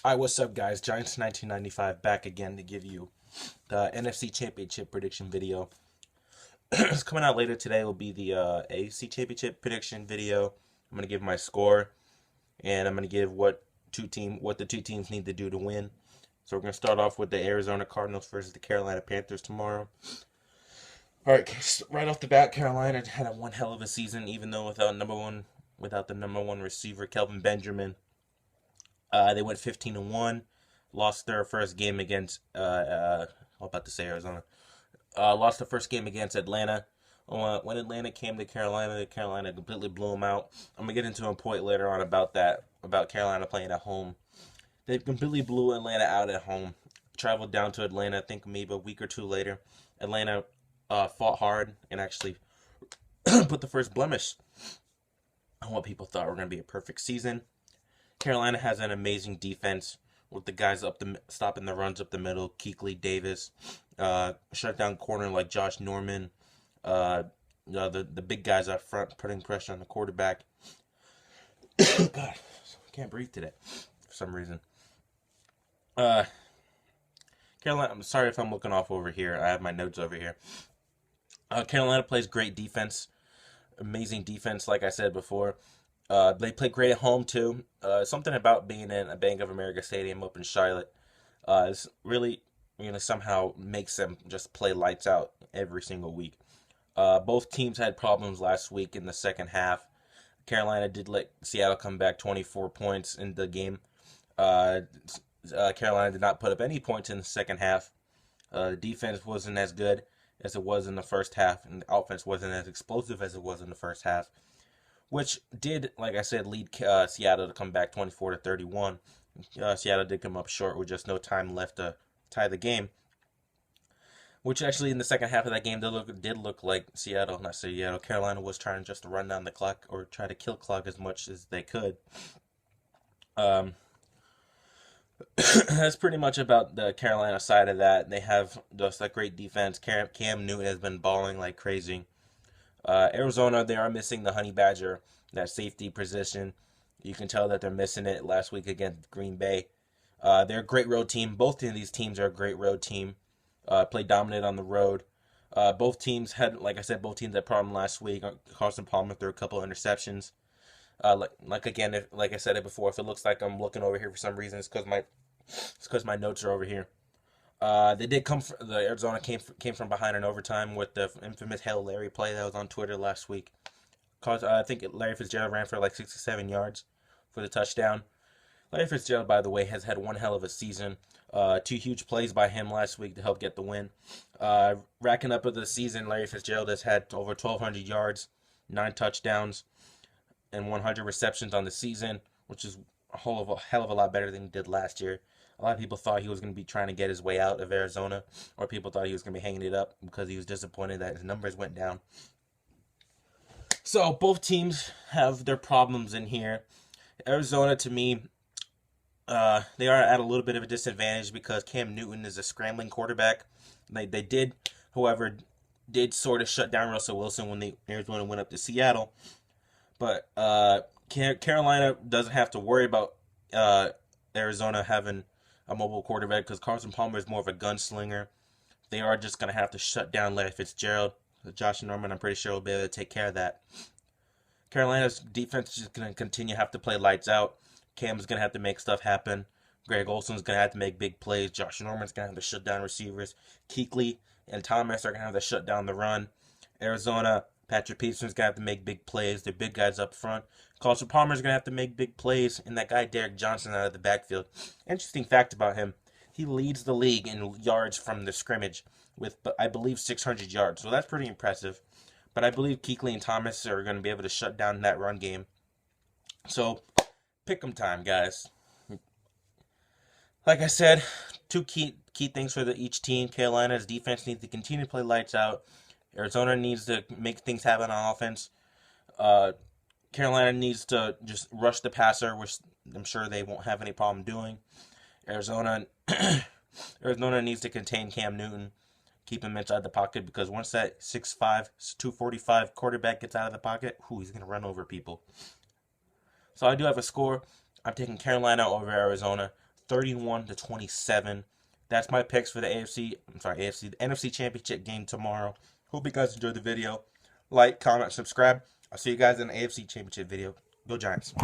Alright, what's up, guys? Giants 1995 back again to give you the NFC Championship prediction video. It's coming out later today. Will be the AFC Championship prediction video. I'm gonna give my score, and I'm gonna give what the two teams need to do to win. So we're gonna start off with the Arizona Cardinals versus the Carolina Panthers tomorrow. All right, right off the bat, Carolina had one hell of a season, even though without the number one receiver, Kelvin Benjamin. They went 15-1, lost their first game against I'm about to say Arizona. Lost the first game against Atlanta. When Atlanta came to Carolina, Carolina completely blew them out. I'm gonna get into a point later on about that, about Carolina playing at home. They completely blew Atlanta out at home. Traveled down to Atlanta, I think maybe a week or two later. Atlanta fought hard and actually put the first blemish on what people thought were going to be a perfect season. Carolina has an amazing defense with the guys stopping the runs up the middle. Kuechly, Davis, shut down corner like Josh Norman. The big guys up front putting pressure on the quarterback. God, I can't breathe today for some reason. Carolina, I'm sorry if I'm looking off over here. I have my notes over here. Carolina plays great defense. Amazing defense, like I said before. They play great at home, too. Something about being in a Bank of America Stadium up in Charlotte is really somehow makes them just play lights out every single week. Both teams had problems last week in the second half. Carolina did let Seattle come back 24 points in the game. Carolina did not put up any points in the second half. The defense wasn't as good as it was in the first half, and the offense wasn't as explosive as it was in the first half, which did, like I said, lead Seattle to come back 24-31. Seattle did come up short with just no time left to tie the game, which actually in the second half of that game did look like Carolina was trying just to run down the clock or try to kill clock as much as they could. That's pretty much about the Carolina side of that. They have just a great defense. Cam Newton has been balling like crazy. Arizona, they are missing the Honey Badger, that safety position. You can tell that they're missing it last week against Green Bay. They're a great road team. Both of these teams are a great road team. Play dominant on the road. Both teams had problem last week. Carson Palmer threw a couple of interceptions. Like I said it before, if it looks like I'm looking over here for some reason, it's because my notes are over here. The Arizona came from behind in overtime with the infamous Hail Larry play that was on Twitter last week. I think Larry Fitzgerald ran for like 67 yards for the touchdown. Larry Fitzgerald, by the way, has had one hell of a season. Two huge plays by him last week to help get the win. Racking up of the season, Larry Fitzgerald has had over 1,200 yards, 9 touchdowns, and 100 receptions on the season, which is a hell of a lot better than he did last year. A lot of people thought he was going to be trying to get his way out of Arizona, or people thought he was going to be hanging it up because he was disappointed that his numbers went down. So both teams have their problems in here. Arizona, to me, they are at a little bit of a disadvantage because Cam Newton is a scrambling quarterback. They did, however, sort of shut down Russell Wilson when Arizona went up to Seattle. But Carolina doesn't have to worry about Arizona having a mobile quarterback because Carson Palmer is more of a gunslinger. They are just going to have to shut down Larry Fitzgerald. Josh Norman, I'm pretty sure, will be able to take care of that. Carolina's defense is just going to continue to have to play lights out. Cam's going to have to make stuff happen. Greg Olson's going to have to make big plays. Josh Norman's going to have to shut down receivers. Kuechly and Thomas are going to have to shut down the run. Arizona, Patrick Peterson's going to have to make big plays. They're big guys up front. Carson Palmer's going to have to make big plays. And that guy, Derek Johnson, out of the backfield. Interesting fact about him. He leads the league in yards from the scrimmage with, I believe, 600 yards. So that's pretty impressive. But I believe Kuechly and Thomas are going to be able to shut down that run game. So, pick 'em time, guys. Like I said, two key things for each team. Carolina's defense needs to continue to play lights out. Arizona needs to make things happen on offense. Carolina needs to just rush the passer, which I'm sure they won't have any problem doing. Arizona needs to contain Cam Newton, keep him inside the pocket, because once that 6'5", 245 quarterback gets out of the pocket, he's going to run over people. So I do have a score. I'm taking Carolina over Arizona, 31-27. That's my picks for the the NFC Championship game tomorrow. Hope you guys enjoyed the video. Like, comment, subscribe. I'll see you guys in the AFC Championship video. Go Giants.